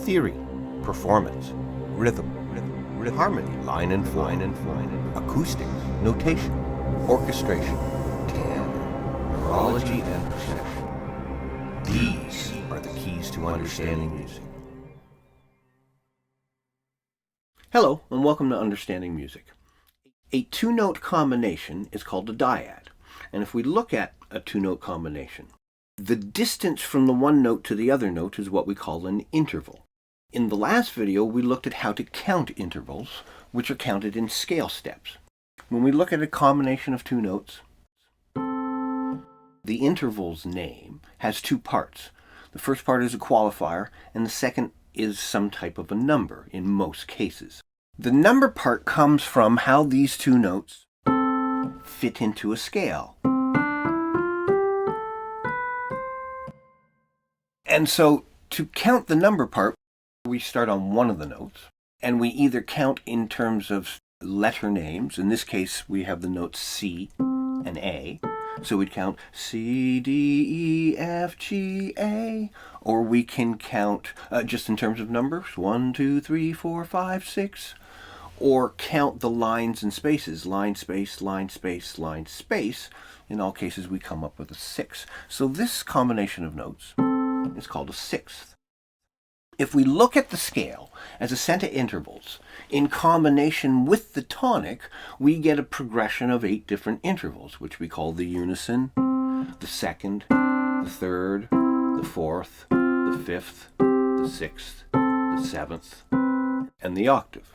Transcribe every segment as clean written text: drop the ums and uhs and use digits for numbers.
theory, performance, rhythm, harmony, line and form, acoustics, notation, orchestration, timbre, neurology, and perception. These are the keys to understanding music. Hello, and welcome to Understanding Music. A two-note combination is called a dyad, and if we look at a two-note combination, the distance from the one note to the other note is what we call an interval. In the last video, we looked at how to count intervals, which are counted in scale steps. When we look at a combination of two notes, the interval's name has two parts. The first part is a qualifier, and the second is some type of a number in most cases. The number part comes from how these two notes fit into a scale. And so to count the number part, we start on one of the notes, and we either count in terms of letter names. In this case, we have the notes C and A. So we'd count C, D, E, F, G, A. Or we can count just in terms of numbers, 1, 2, 3, 4, 5, 6. Or count the lines and spaces, line, space, line, space, line, space. In all cases, we come up with a 6. So this combination of notes is called a sixth. If we look at the scale as a set of intervals, in combination with the tonic, we get a progression of 8 different intervals, which we call the unison, the second, the third, the fourth, the fifth, the sixth, the seventh, and the octave.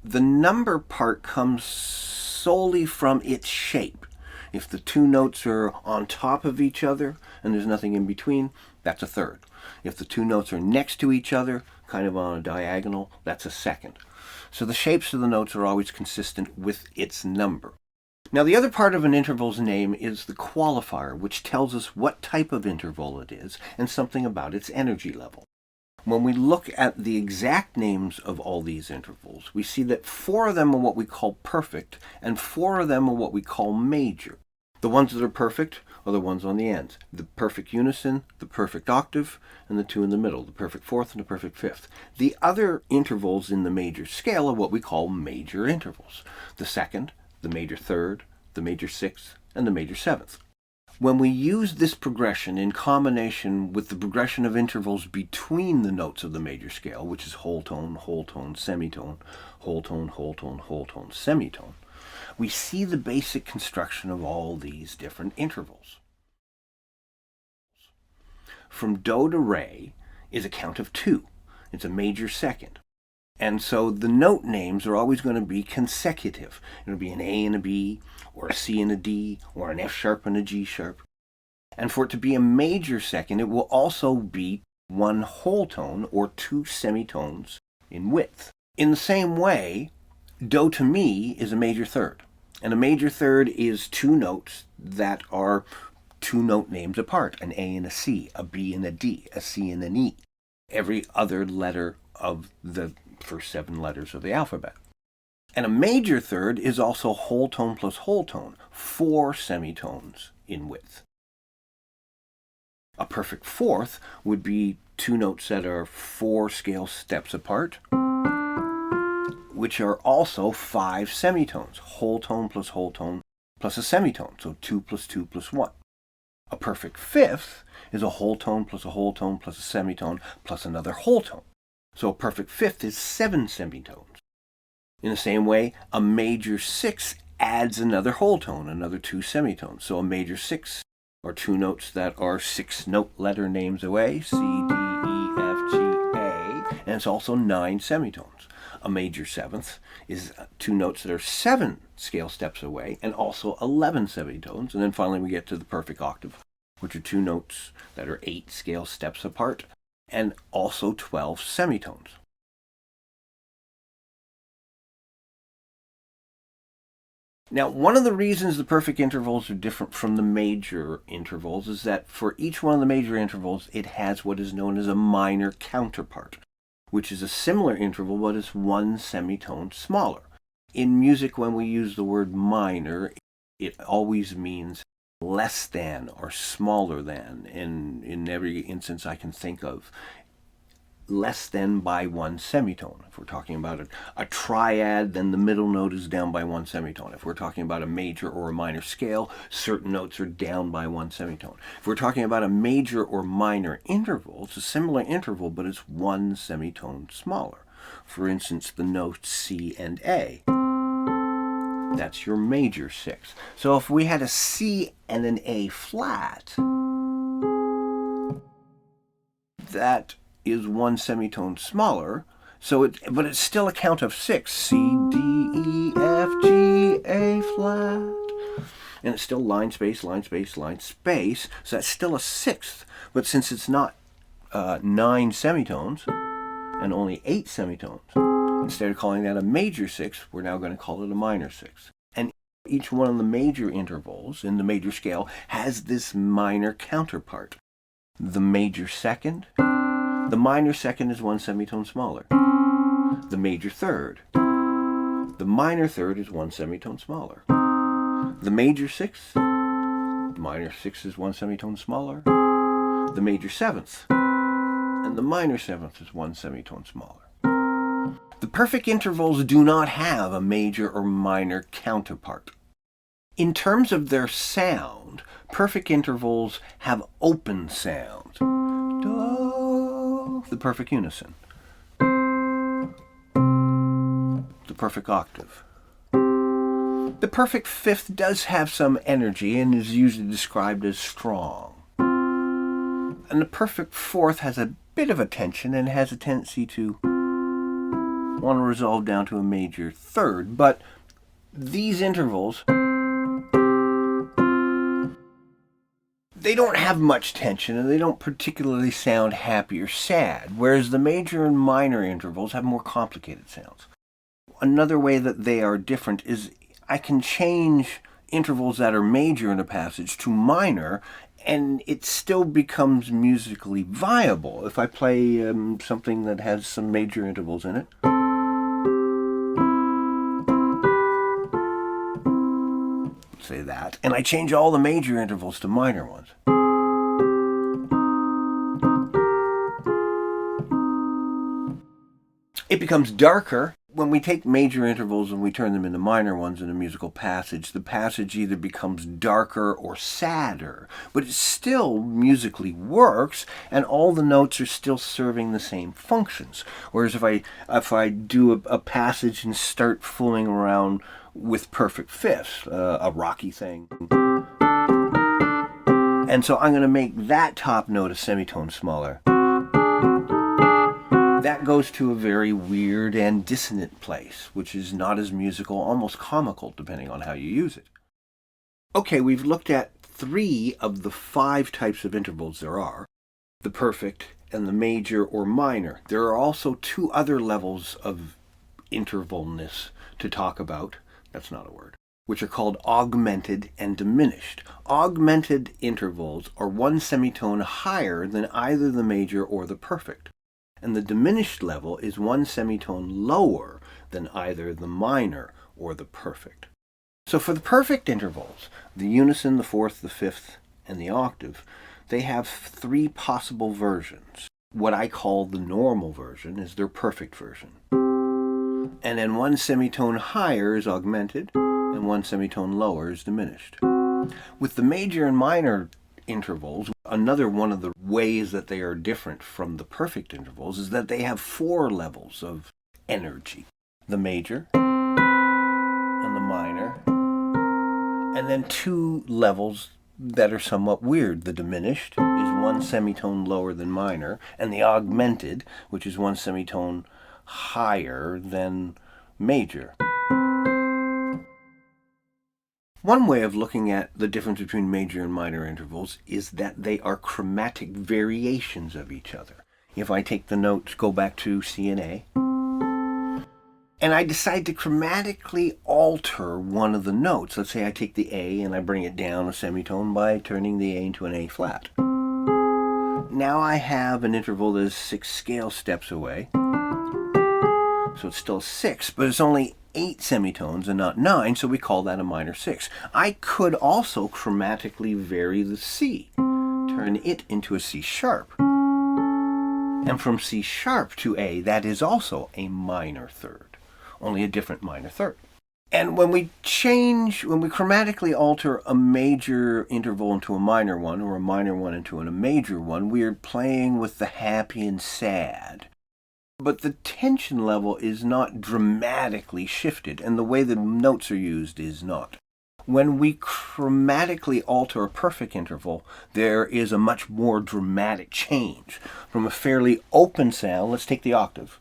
The number part comes solely from its shape. If the two notes are on top of each other and there's nothing in between, that's a third. If the two notes are next to each other, kind of on a diagonal, that's a second. So the shapes of the notes are always consistent with its number. Now the other part of an interval's name is the qualifier, which tells us what type of interval it is and something about its energy level. When we look at the exact names of all these intervals, we see that 4 of them are what we call perfect, and 4 of them are what we call major. The ones that are perfect are the ones on the ends. The perfect unison, the perfect octave, and the two in the middle, the perfect fourth and the perfect fifth. The other intervals in the major scale are what we call major intervals. The second, the major third, the major sixth, and the major seventh. When we use this progression in combination with the progression of intervals between the notes of the major scale, which is whole tone, semitone, whole tone, semitone, we see the basic construction of all these different intervals. From do to re is a count of 2. It's a major second. And so the note names are always going to be consecutive. It'll be an A and a B, or a C and a D, or an F sharp and a G sharp. And for it to be a major second, it will also be 1 whole tone, or 2 semitones in width. In the same way, do to mi is a major third. And a major third is 2 notes that are 2 note names apart, an A and a C, a B and a D, a C and an E. Every other letter of the first 7 letters of the alphabet. And a major third is also whole tone plus whole tone, 4 semitones in width. A perfect fourth would be 2 notes that are 4 scale steps apart, which are also 5 semitones, whole tone plus a semitone, so 2 plus 2 plus 1. A perfect fifth is a whole tone plus a semitone plus another whole tone. So a perfect fifth is 7 semitones. In the same way, a major 6 adds another whole tone, another 2 semitones. So a major 6 are 2 notes that are 6 note letter names away, C, D, E, F, G, A, and it's also 9 semitones. A major 7th is 2 notes that are 7 scale steps away, and also 11 semitones. And then finally we get to the perfect octave, which are 2 notes that are 8 scale steps apart, and also 12 semitones. Now, one of the reasons the perfect intervals are different from the major intervals is that for each one of the major intervals, it has what is known as a minor counterpart, which is a similar interval but is 1 semitone smaller. In music, when we use the word minor, it always means less than or smaller than in every instance I can think of. less than by one semitone. If we're talking about a triad, then the middle note is down by one semitone. If we're talking about a major or a minor scale, certain notes are down by one semitone. If we're talking about a major or minor interval, it's a similar interval, but it's one semitone smaller. For instance, the notes C and A. That's your major sixth. So if we had a C and an A flat, that is one semitone smaller, but it's still a count of 6. C, D, E, F, G, A flat. And it's still line, space, line, space, line, space. So that's still a sixth. But since it's not 9 semitones and only 8 semitones, instead of calling that a major sixth, we're now going to call it a minor sixth. And each one of the major intervals in the major scale has this minor counterpart. The major second. The minor second is one semitone smaller. The major third. The minor third is one semitone smaller. The major sixth. The minor sixth is one semitone smaller. The major seventh. And the minor seventh is one semitone smaller. The perfect intervals do not have a major or minor counterpart. In terms of their sound, perfect intervals have open sounds. The perfect unison. The perfect octave. The perfect fifth does have some energy and is usually described as strong. And the perfect fourth has a bit of a tension and has a tendency to want to resolve down to a major third. But these intervals, they don't have much tension and they don't particularly sound happy or sad, whereas the major and minor intervals have more complicated sounds. Another way that they are different is I can change intervals that are major in a passage to minor and it still becomes musically viable. If I play something that has some major intervals in it, say that, and I change all the major intervals to minor ones, it becomes darker. When we take major intervals and we turn them into minor ones in a musical passage, the passage either becomes darker or sadder, but it still musically works and all the notes are still serving the same functions. Whereas if I do a passage and start fooling around with perfect fifths, a rocky thing, and so I'm going to make that top note a semitone smaller, that goes to a very weird and dissonant place, which is not as musical, almost comical, depending on how you use it. Okay, we've looked at 3 of the 5 types of intervals there are, the perfect and the major or minor. There are also 2 other levels of intervalness to talk about, that's not a word, which are called augmented and diminished. Augmented intervals are one semitone higher than either the major or the perfect. And the diminished level is one semitone lower than either the minor or the perfect. So for the perfect intervals, the unison, the fourth, the fifth, and the octave, they have 3 possible versions. What I call the normal version is their perfect version. And then one semitone higher is augmented, and one semitone lower is diminished. With the major and minor intervals, another one of the ways that they are different from the perfect intervals is that they have 4 levels of energy. The major and the minor, and then 2 levels that are somewhat weird. The diminished is one semitone lower than minor, and the augmented, which is one semitone higher than major. One way of looking at the difference between major and minor intervals is that they are chromatic variations of each other. If I take the notes, go back to C and A, and I decide to chromatically alter one of the notes, let's say I take the A and I bring it down a semitone by turning the A into an A flat. Now I have an interval that is 6 scale steps away, so it's still 6, but it's only 8 semitones and not 9, so we call that a minor 6. I could also chromatically vary the C, turn it into a C sharp. And from C sharp to A, that is also a minor third, only a different minor third. And when we chromatically alter a major interval into a minor one, or a minor one into a major one, we are playing with the happy and sad. But the tension level is not dramatically shifted, and the way the notes are used is not. When we chromatically alter a perfect interval, there is a much more dramatic change. From a fairly open sound, let's take the octave.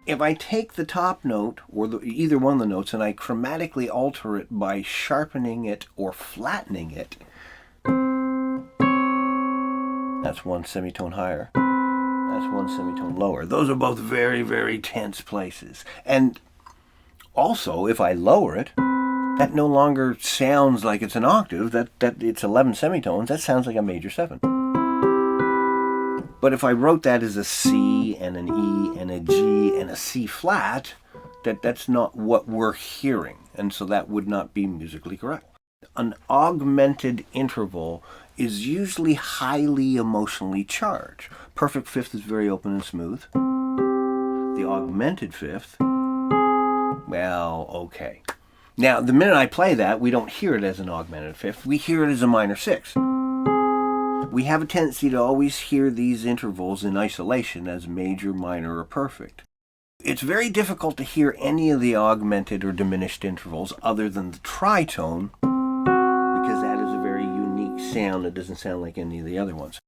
If I take the top note, or either one of the notes, and I chromatically alter it by sharpening it or flattening it, that's one semitone higher, that's one semitone lower. Those are both very, very tense places. And also, if I lower it, that no longer sounds like it's an octave, that it's 11 semitones, that sounds like a major 7. But if I wrote that as a C and an E and a G and a C flat, that's not what we're hearing, and so that would not be musically correct. An augmented interval is usually highly emotionally charged. Perfect fifth is very open and smooth. The augmented fifth, well, okay. Now, the minute I play that, we don't hear it as an augmented fifth, we hear it as a minor 6. We have a tendency to always hear these intervals in isolation as major, minor, or perfect. It's very difficult to hear any of the augmented or diminished intervals other than the tritone, because that is a very unique sound. It doesn't sound like any of the other ones.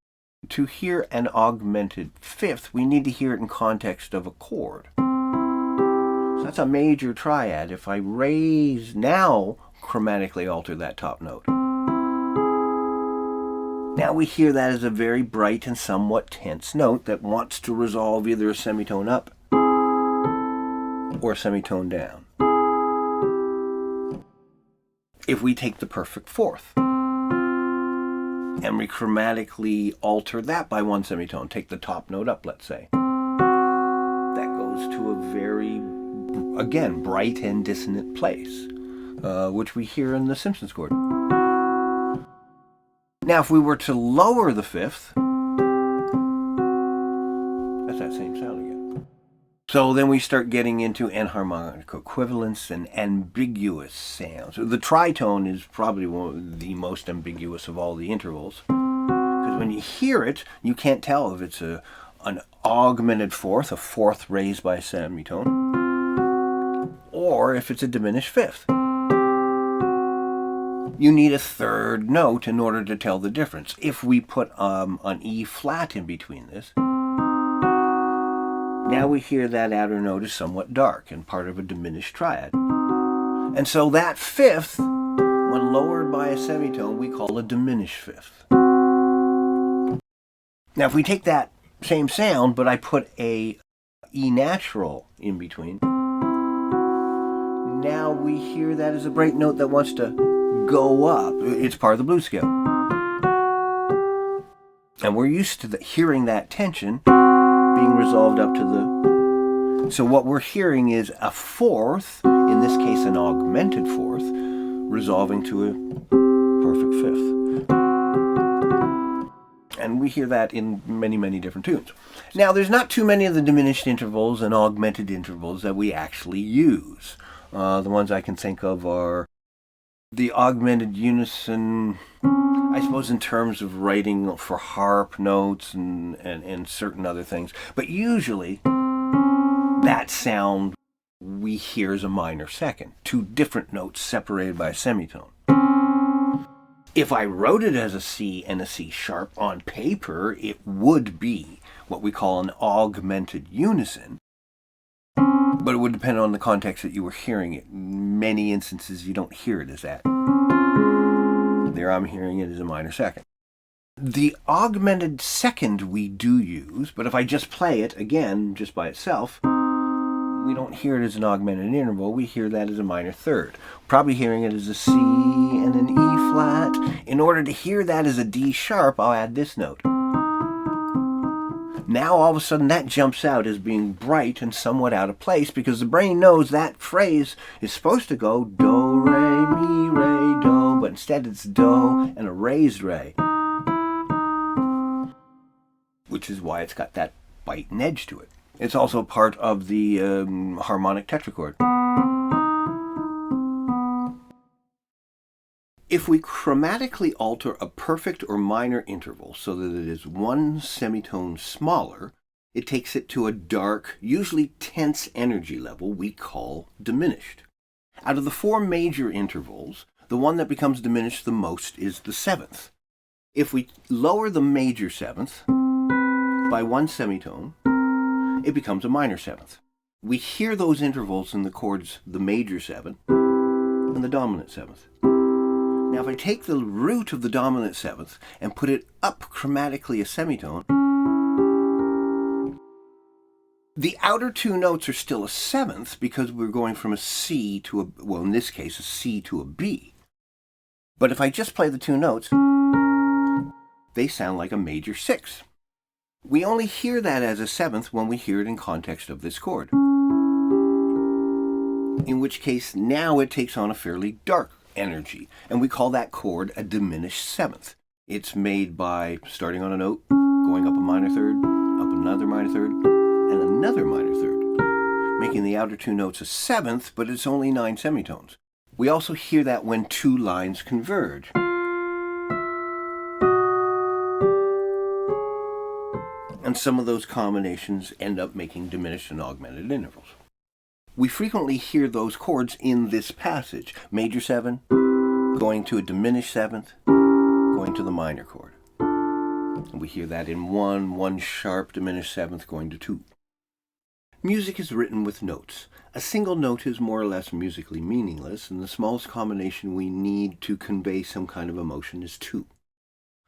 To hear an augmented fifth, we need to hear it in context of a chord. So that's a major triad. If I raise now, chromatically alter that top note. Now we hear that as a very bright and somewhat tense note that wants to resolve either a semitone up or a semitone down. If we take the perfect fourth and we chromatically alter that by one semitone, take the top note up, let's say, that goes to a very, again, bright and dissonant place, which we hear in the Simpsons chord. Now, if we were to lower the fifth, that's that same sound again. So then we start getting into enharmonic equivalence and ambiguous sounds. The tritone is probably one of the most ambiguous of all the intervals, because when you hear it, you can't tell if it's an augmented fourth, a fourth raised by a semitone, or if it's a diminished fifth. You need a third note in order to tell the difference. If we put an E flat in between this, now we hear that outer note is somewhat dark and part of a diminished triad. And so that fifth, when lowered by a semitone, we call a diminished fifth. Now if we take that same sound, but I put a E natural in between, now we hear that as a bright note that wants to go up. It's part of the blues scale. And we're used to hearing that tension being resolved up to the... So what we're hearing is a fourth, in this case an augmented fourth, resolving to a perfect fifth. And we hear that in many, many different tunes. Now, there's not too many of the diminished intervals and augmented intervals that we actually use. The ones I can think of are the augmented unison, I suppose, in terms of writing for harp notes and certain other things. But usually, that sound we hear as a minor second, two different notes separated by a semitone. If I wrote it as a C and a C sharp on paper, it would be what we call an augmented unison. But it would depend on the context that you were hearing it. In many instances, you don't hear it as that. There I'm hearing it as a minor second. The augmented second we do use, but if I just play it, again, just by itself, we don't hear it as an augmented interval. We hear that as a minor third. We're probably hearing it as a C and an E flat. In order to hear that as a D sharp, I'll add this note. Now all of a sudden that jumps out as being bright and somewhat out of place, because the brain knows that phrase is supposed to go do, re, mi, re, do, but instead it's do and a raised re. which is why it's got that bite and edge to it. It's also part of the harmonic tetrachord. If we chromatically alter a perfect or minor interval so that it is one semitone smaller, it takes it to a dark, usually tense energy level we call diminished. Out of the four major intervals, the one that becomes diminished the most is the seventh. If we lower the major seventh by one semitone, it becomes a minor seventh. We hear those intervals in the chords the major seventh and the dominant seventh. Now if I take the root of the dominant seventh and put it up chromatically a semitone, the outer two notes are still a seventh because we're going from a C to a, well in this case, a C to a B. But if I just play the two notes, they sound like a major sixth. We only hear that as a seventh when we hear it in context of this chord. In which case, now it takes on a fairly dark energy, and we call that chord a diminished seventh. It's made by starting on a note, going up a minor third, up another minor third, and another minor third, making the outer two notes a seventh, but it's only 9 semitones. We also hear that when two lines converge. And some of those combinations end up making diminished and augmented intervals. We frequently hear those chords in this passage. Major 7, going to a diminished seventh, going to the minor chord. And we hear that in one sharp diminished seventh going to 2. Music is written with notes. A single note is more or less musically meaningless, and the smallest combination we need to convey some kind of emotion is 2.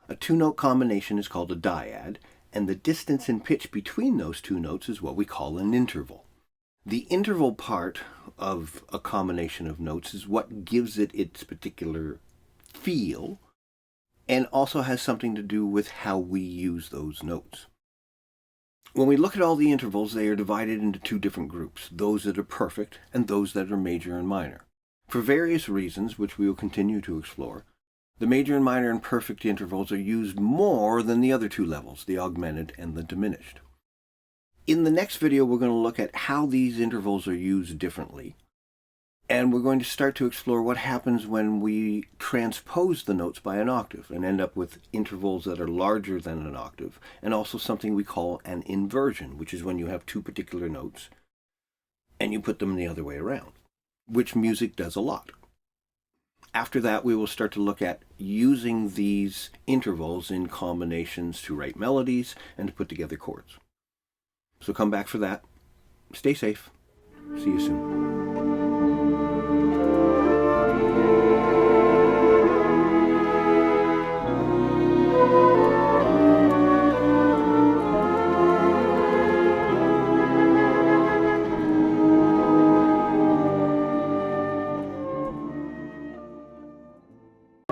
A two-note combination is called a dyad, and the distance in pitch between those two notes is what we call an interval. The interval part of a combination of notes is what gives it its particular feel, and also has something to do with how we use those notes. When we look at all the intervals, they are divided into two different groups, those that are perfect and those that are major and minor. For various reasons, which we will continue to explore, the major and minor and perfect intervals are used more than the other two levels, the augmented and the diminished. In the next video, we're going to look at how these intervals are used differently. And we're going to start to explore what happens when we transpose the notes by an octave and end up with intervals that are larger than an octave, and also something we call an inversion, which is when you have two particular notes and you put them the other way around, which music does a lot. After that, we will start to look at using these intervals in combinations to write melodies and to put together chords. So come back for that. Stay safe. See you soon.